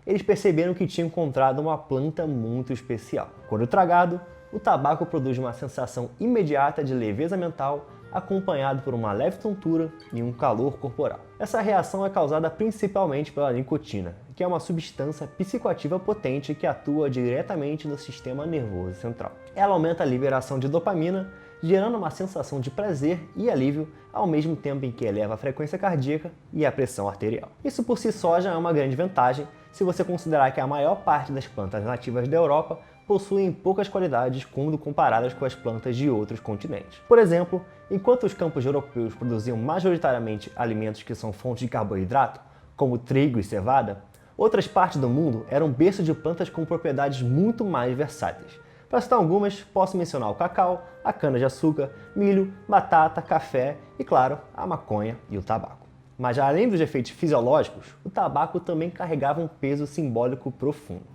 eles perceberam que tinham encontrado uma planta muito especial. Quando tragado, o tabaco produz uma sensação imediata de leveza mental, acompanhado por uma leve tontura e um calor corporal. Essa reação é causada principalmente pela nicotina, que é uma substância psicoativa potente que atua diretamente no sistema nervoso central. Ela aumenta a liberação de dopamina, gerando uma sensação de prazer e alívio, ao mesmo tempo em que eleva a frequência cardíaca e a pressão arterial. Isso por si só já é uma grande vantagem, se você considerar que a maior parte das plantas nativas da Europa possuem poucas qualidades quando comparadas com as plantas de outros continentes. Por exemplo, enquanto os campos europeus produziam majoritariamente alimentos que são fontes de carboidrato, como trigo e cevada, outras partes do mundo eram berço de plantas com propriedades muito mais versáteis. Para citar algumas, posso mencionar o cacau, a cana-de-açúcar, milho, batata, café e, claro, a maconha e o tabaco. Mas além dos efeitos fisiológicos, o tabaco também carregava um peso simbólico profundo.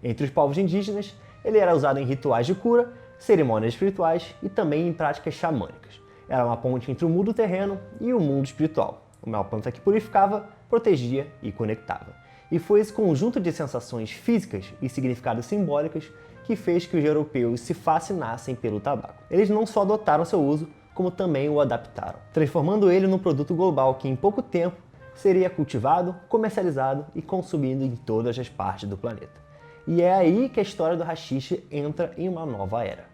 Entre os povos indígenas, ele era usado em rituais de cura, cerimônias espirituais e também em práticas xamânicas. Era uma ponte entre o mundo terreno e o mundo espiritual. Uma planta que purificava, protegia e conectava. E foi esse conjunto de sensações físicas e significados simbólicos que fez que os europeus se fascinassem pelo tabaco. Eles não só adotaram seu uso, como também o adaptaram, transformando ele num produto global que em pouco tempo seria cultivado, comercializado e consumido em todas as partes do planeta. E é aí que a história do haxixe entra em uma nova era.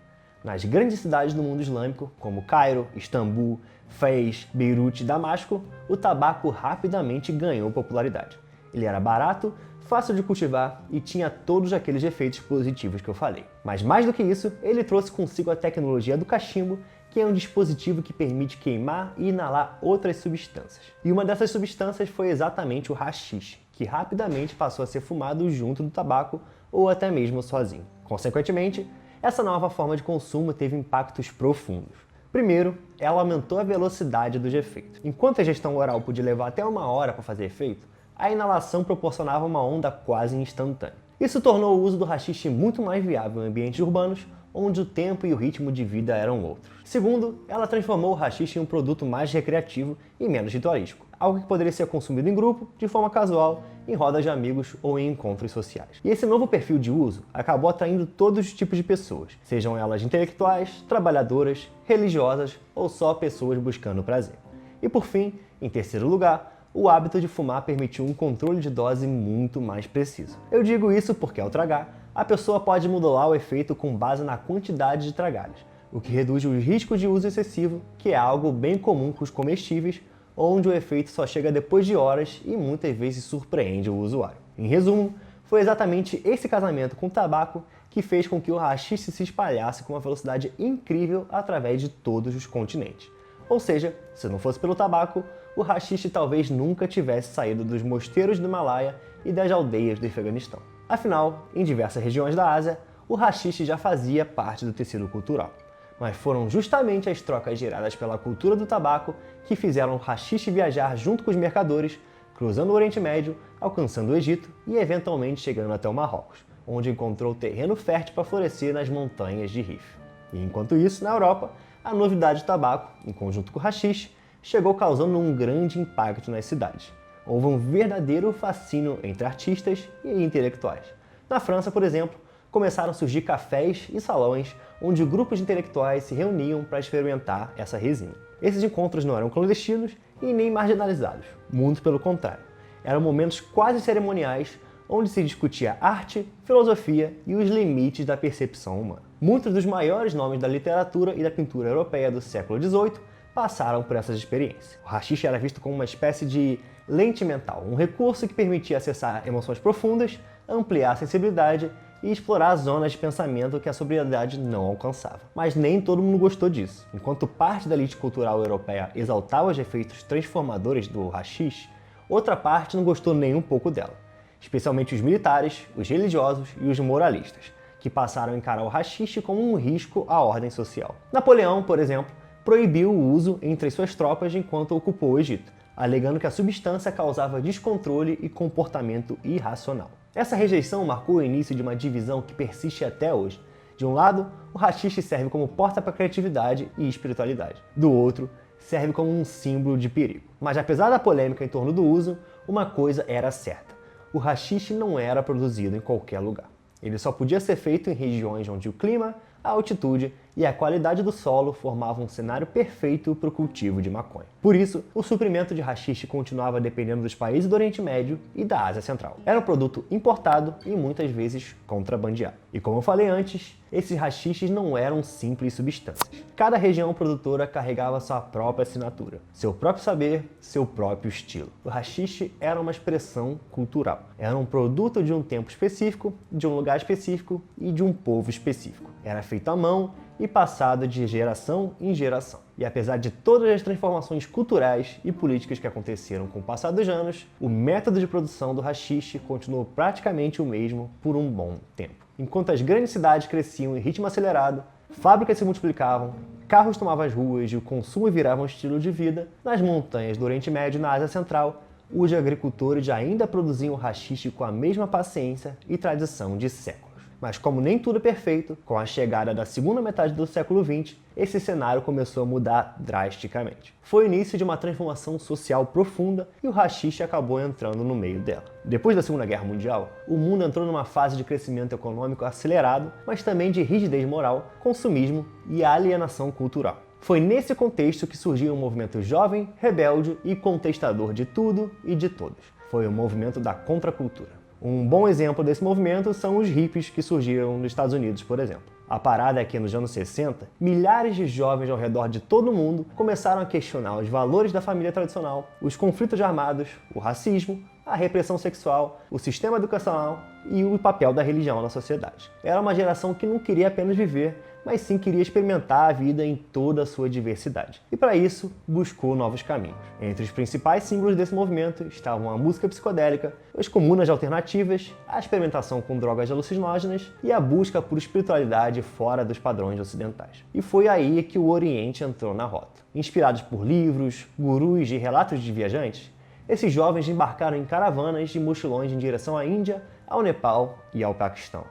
Nas grandes cidades do mundo islâmico, como Cairo, Istambul, Fez, Beirute e Damasco, o tabaco rapidamente ganhou popularidade. Ele era barato, fácil de cultivar e tinha todos aqueles efeitos positivos que eu falei. Mas mais do que isso, ele trouxe consigo a tecnologia do cachimbo, que é um dispositivo que permite queimar e inalar outras substâncias. E uma dessas substâncias foi exatamente o haxixe, que rapidamente passou a ser fumado junto do tabaco ou até mesmo sozinho. Consequentemente, essa nova forma de consumo teve impactos profundos. Primeiro, ela aumentou a velocidade dos efeitos. Enquanto a ingestão oral podia levar até 1 hora para fazer efeito, a inalação proporcionava uma onda quase instantânea. Isso tornou o uso do haxixe muito mais viável em ambientes urbanos, onde o tempo e o ritmo de vida eram outros. Segundo, ela transformou o haxixe em um produto mais recreativo e menos ritualístico, algo que poderia ser consumido em grupo, de forma casual, em rodas de amigos ou em encontros sociais. E esse novo perfil de uso acabou atraindo todos os tipos de pessoas, sejam elas intelectuais, trabalhadoras, religiosas ou só pessoas buscando prazer. E por fim, em terceiro lugar, o hábito de fumar permitiu um controle de dose muito mais preciso. Eu digo isso porque ao tragar, a pessoa pode modular o efeito com base na quantidade de tragadas, o que reduz o risco de uso excessivo, que é algo bem comum com os comestíveis, onde o efeito só chega depois de horas e muitas vezes surpreende o usuário. Em resumo, foi exatamente esse casamento com o tabaco que fez com que o haxixe se espalhasse com uma velocidade incrível através de todos os continentes. Ou seja, se não fosse pelo tabaco, o haxixe talvez nunca tivesse saído dos mosteiros do Himalaia e das aldeias do Afeganistão. Afinal, em diversas regiões da Ásia, o haxixe já fazia parte do tecido cultural. Mas foram justamente as trocas geradas pela cultura do tabaco que fizeram o haxixe viajar junto com os mercadores, cruzando o Oriente Médio, alcançando o Egito e eventualmente chegando até o Marrocos, onde encontrou terreno fértil para florescer nas montanhas de Rif. E enquanto isso, na Europa, a novidade do tabaco, em conjunto com o haxixe, chegou causando um grande impacto nas cidades. Houve um verdadeiro fascínio entre artistas e intelectuais. Na França, por exemplo, começaram a surgir cafés e salões onde grupos de intelectuais se reuniam para experimentar essa resina. Esses encontros não eram clandestinos e nem marginalizados, muito pelo contrário. Eram momentos quase cerimoniais onde se discutia arte, filosofia e os limites da percepção humana. Muitos dos maiores nomes da literatura e da pintura europeia do século XVIII passaram por essas experiências. O haxixe era visto como uma espécie de lente mental, um recurso que permitia acessar emoções profundas, ampliar a sensibilidade e explorar zonas de pensamento que a sobriedade não alcançava. Mas nem todo mundo gostou disso. Enquanto parte da elite cultural europeia exaltava os efeitos transformadores do haxixe, outra parte não gostou nem um pouco dela. Especialmente os militares, os religiosos e os moralistas, que passaram a encarar o haxixe como um risco à ordem social. Napoleão, por exemplo, proibiu o uso entre suas tropas enquanto ocupou o Egito, alegando que a substância causava descontrole e comportamento irracional. Essa rejeição marcou o início de uma divisão que persiste até hoje. De um lado, o haxixe serve como porta para a criatividade e espiritualidade. Do outro, serve como um símbolo de perigo. Mas apesar da polêmica em torno do uso, uma coisa era certa: o haxixe não era produzido em qualquer lugar. Ele só podia ser feito em regiões onde o clima, a altitude e a qualidade do solo formavam um cenário perfeito para o cultivo de maconha. Por isso, o suprimento de haxixe continuava dependendo dos países do Oriente Médio e da Ásia Central. Era um produto importado e muitas vezes contrabandeado. E como eu falei antes, esses haxiches não eram simples substâncias. Cada região produtora carregava sua própria assinatura, seu próprio saber, seu próprio estilo. O haxixe era uma expressão cultural. Era um produto de um tempo específico, de um lugar específico e de um povo específico. Era feito à mão e passado de geração em geração. E apesar de todas as transformações culturais e políticas que aconteceram com o passar dos anos, o método de produção do haxixe continuou praticamente o mesmo por um bom tempo. Enquanto as grandes cidades cresciam em ritmo acelerado, fábricas se multiplicavam, carros tomavam as ruas e o consumo virava um estilo de vida, nas montanhas do Oriente Médio e na Ásia Central, os agricultores ainda produziam o haxixe com a mesma paciência e tradição de séculos. Mas como nem tudo é perfeito, com a chegada da segunda metade do século XX, esse cenário começou a mudar drasticamente. Foi o início de uma transformação social profunda e o haxixe acabou entrando no meio dela. Depois da Segunda Guerra Mundial, o mundo entrou numa fase de crescimento econômico acelerado, mas também de rigidez moral, consumismo e alienação cultural. Foi nesse contexto que surgiu um movimento jovem, rebelde e contestador de tudo e de todos. Foi o movimento da contracultura. Um bom exemplo desse movimento são os hippies que surgiram nos Estados Unidos, por exemplo. A parada é que nos anos 60, milhares de jovens ao redor de todo o mundo começaram a questionar os valores da família tradicional, os conflitos armados, o racismo, a repressão sexual, o sistema educacional e o papel da religião na sociedade. Era uma geração que não queria apenas viver, mas sim queria experimentar a vida em toda a sua diversidade. E para isso, buscou novos caminhos. Entre os principais símbolos desse movimento estavam a música psicodélica, as comunas alternativas, a experimentação com drogas alucinógenas e a busca por espiritualidade fora dos padrões ocidentais. E foi aí que o Oriente entrou na rota. Inspirados por livros, gurus e relatos de viajantes, esses jovens embarcaram em caravanas e mochilões em direção à Índia, ao Nepal e ao Paquistão.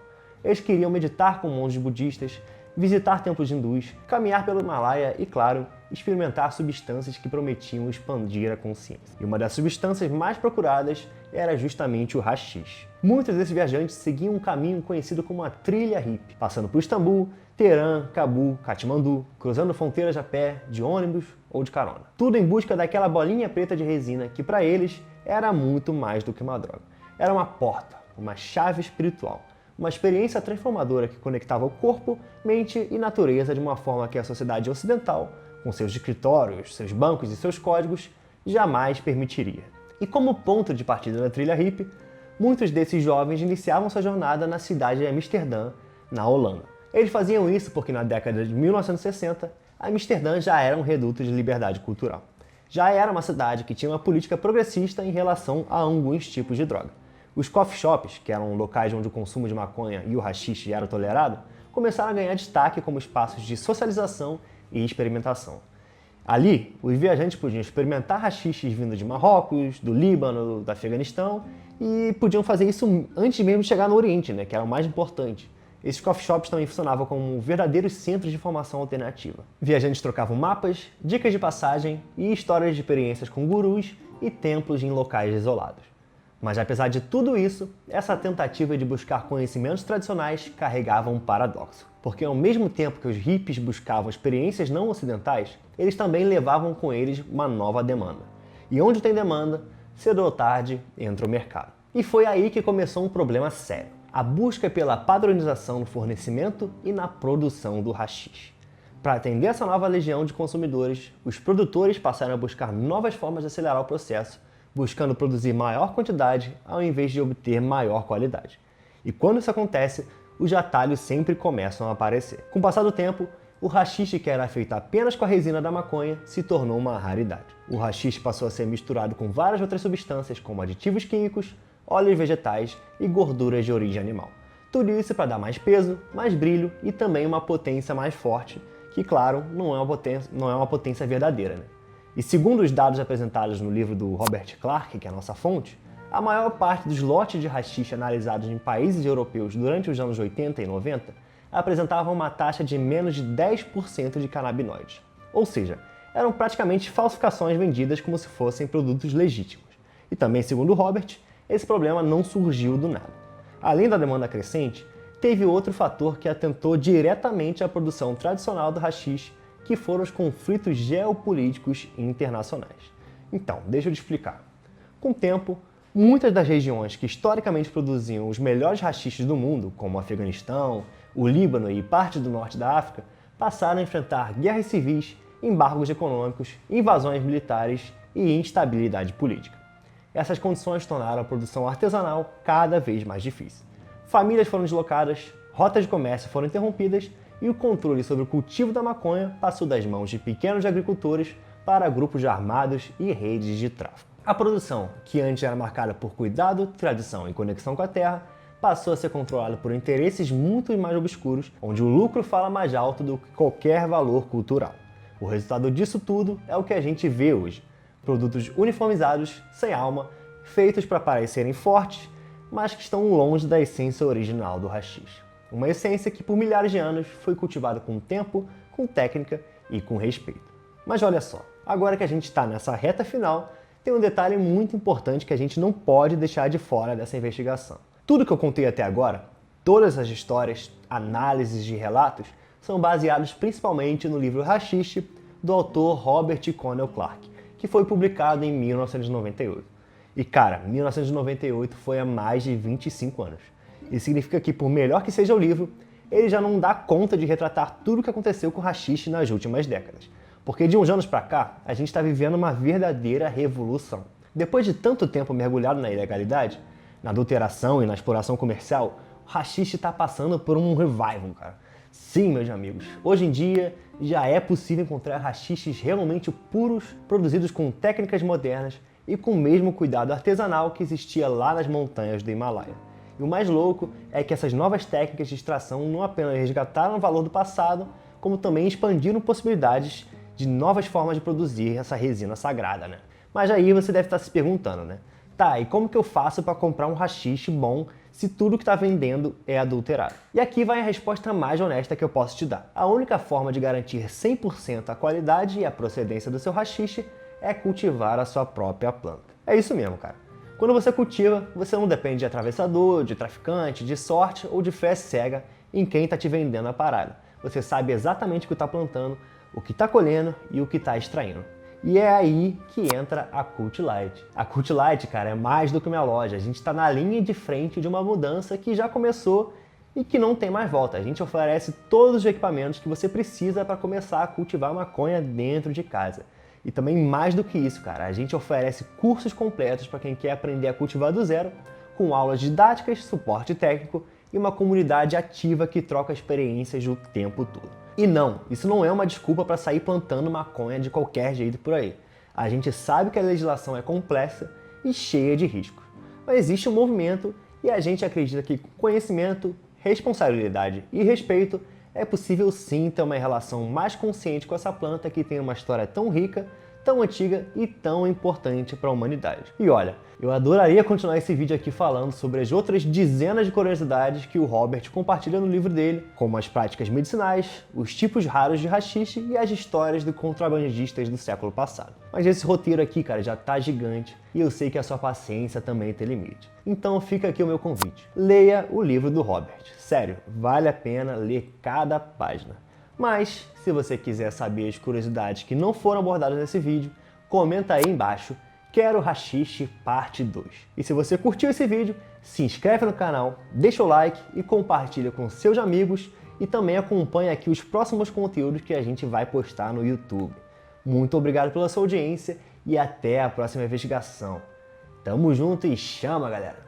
Eles queriam meditar com monges budistas, visitar templos hindus, caminhar pelo Himalaia e, claro, experimentar substâncias que prometiam expandir a consciência. E uma das substâncias mais procuradas era justamente o haxixe. Muitos desses viajantes seguiam um caminho conhecido como a trilha hippie, passando por Istambul, Teherã, Cabul, Katmandu, cruzando fronteiras a pé, de ônibus ou de carona. Tudo em busca daquela bolinha preta de resina que para eles era muito mais do que uma droga. Era uma porta, uma chave espiritual, uma experiência transformadora que conectava o corpo, mente e natureza de uma forma que a sociedade ocidental, com seus escritórios, seus bancos e seus códigos, jamais permitiria. E como ponto de partida da trilha hippie, muitos desses jovens iniciavam sua jornada na cidade de Amsterdã, na Holanda. Eles faziam isso porque na década de 1960, Amsterdã já era um reduto de liberdade cultural. Já era uma cidade que tinha uma política progressista em relação a alguns tipos de droga. Os coffee shops, que eram locais onde o consumo de maconha e o haxixe era tolerado, começaram a ganhar destaque como espaços de socialização e experimentação. Ali, os viajantes podiam experimentar haxiches vindo de Marrocos, do Líbano, do Afeganistão e podiam fazer isso antes mesmo de chegar no Oriente, que era o mais importante. Esses coffee shops também funcionavam como verdadeiros centros de formação alternativa. Viajantes trocavam mapas, dicas de passagem e histórias de experiências com gurus e templos em locais isolados. Mas apesar de tudo isso, essa tentativa de buscar conhecimentos tradicionais carregava um paradoxo. Porque ao mesmo tempo que os hippies buscavam experiências não ocidentais, eles também levavam com eles uma nova demanda. E onde tem demanda, cedo ou tarde entra o mercado. E foi aí que começou um problema sério. A busca pela padronização no fornecimento e na produção do haxixe. Para atender essa nova legião de consumidores, os produtores passaram a buscar novas formas de acelerar o processo, buscando produzir maior quantidade ao invés de obter maior qualidade. E quando isso acontece, os atalhos sempre começam a aparecer. Com o passar do tempo, o haxixe, que era feito apenas com a resina da maconha, se tornou uma raridade. O haxixe passou a ser misturado com várias outras substâncias, como aditivos químicos, óleos vegetais e gorduras de origem animal. Tudo isso para dar mais peso, mais brilho e também uma potência mais forte, que, claro, não é uma potência verdadeira. E segundo os dados apresentados no livro do Robert Clark, que é a nossa fonte, a maior parte dos lotes de haxixe analisados em países europeus durante os anos 80 e 90 apresentavam uma taxa de menos de 10% de canabinoides. Ou seja, eram praticamente falsificações vendidas como se fossem produtos legítimos. E também, segundo Robert, esse problema não surgiu do nada. Além da demanda crescente, teve outro fator que atentou diretamente à produção tradicional do haxixe, que foram os conflitos geopolíticos internacionais. Então, deixa eu te explicar. Com o tempo, muitas das regiões que historicamente produziam os melhores haxiches do mundo, como o Afeganistão, o Líbano e parte do norte da África, passaram a enfrentar guerras civis, embargos econômicos, invasões militares e instabilidade política. Essas condições tornaram a produção artesanal cada vez mais difícil. Famílias foram deslocadas, rotas de comércio foram interrompidas e o controle sobre o cultivo da maconha passou das mãos de pequenos agricultores para grupos armados e redes de tráfico. A produção, que antes era marcada por cuidado, tradição e conexão com a terra, passou a ser controlado por interesses muito mais obscuros, onde o lucro fala mais alto do que qualquer valor cultural. O resultado disso tudo é o que a gente vê hoje. Produtos uniformizados, sem alma, feitos para parecerem fortes, mas que estão longe da essência original do haxixe. Uma essência que por milhares de anos foi cultivada com tempo, com técnica e com respeito. Mas olha só, agora que a gente está nessa reta final, tem um detalhe muito importante que a gente não pode deixar de fora dessa investigação. Tudo que eu contei até agora, todas as histórias, análises e relatos, são baseados principalmente no livro Haxixe, do autor Robert Connell Clark, que foi publicado em 1998. E cara, 1998 foi há mais de 25 anos. Isso significa que, por melhor que seja o livro, ele já não dá conta de retratar tudo o que aconteceu com o haxixe nas últimas décadas. Porque de uns anos pra cá, a gente está vivendo uma verdadeira revolução. Depois de tanto tempo mergulhado na ilegalidade, na adulteração e na exploração comercial, o haxixe está passando por um revival, cara. Sim, meus amigos, hoje em dia já é possível encontrar haxiches realmente puros, produzidos com técnicas modernas e com o mesmo cuidado artesanal que existia lá nas montanhas do Himalaia. E o mais louco é que essas novas técnicas de extração não apenas resgataram o valor do passado, como também expandiram possibilidades de novas formas de produzir essa resina sagrada, né? Mas aí você deve estar se perguntando, né? Tá, e como que eu faço para comprar um haxixe bom se tudo que está vendendo é adulterado? E aqui vai a resposta mais honesta que eu posso te dar. A única forma de garantir 100% a qualidade e a procedência do seu haxixe é cultivar a sua própria planta. É isso mesmo, cara. Quando você cultiva, você não depende de atravessador, de traficante, de sorte ou de fé cega em quem está te vendendo a parada. Você sabe exatamente o que está plantando, o que está colhendo e o que está extraindo. E é aí que entra a Cult Light. A Cult Light, cara, é mais do que uma loja. A gente está na linha de frente de uma mudança que já começou e que não tem mais volta. A gente oferece todos os equipamentos que você precisa para começar a cultivar maconha dentro de casa. E também mais do que isso, cara, a gente oferece cursos completos para quem quer aprender a cultivar do zero, com aulas didáticas, suporte técnico e uma comunidade ativa que troca experiências o tempo todo. E não, isso não é uma desculpa para sair plantando maconha de qualquer jeito por aí. A gente sabe que a legislação é complexa e cheia de riscos. Mas existe um movimento e a gente acredita que com conhecimento, responsabilidade e respeito é possível sim ter uma relação mais consciente com essa planta que tem uma história tão rica, tão antiga e tão importante para a humanidade. E olha, eu adoraria continuar esse vídeo aqui falando sobre as outras dezenas de curiosidades que o Robert compartilha no livro dele, como as práticas medicinais, os tipos raros de haxixe e as histórias de contrabandistas do século passado. Mas esse roteiro aqui, cara, já tá gigante e eu sei que a sua paciência também tem limite. Então fica aqui o meu convite. Leia o livro do Robert. Sério, vale a pena ler cada página. Mas, se você quiser saber as curiosidades que não foram abordadas nesse vídeo, comenta aí embaixo, quero haxixe parte 2. E se você curtiu esse vídeo, se inscreve no canal, deixa o like e compartilha com seus amigos e também acompanha aqui os próximos conteúdos que a gente vai postar no YouTube. Muito obrigado pela sua audiência e até a próxima investigação. Tamo junto e chama, galera!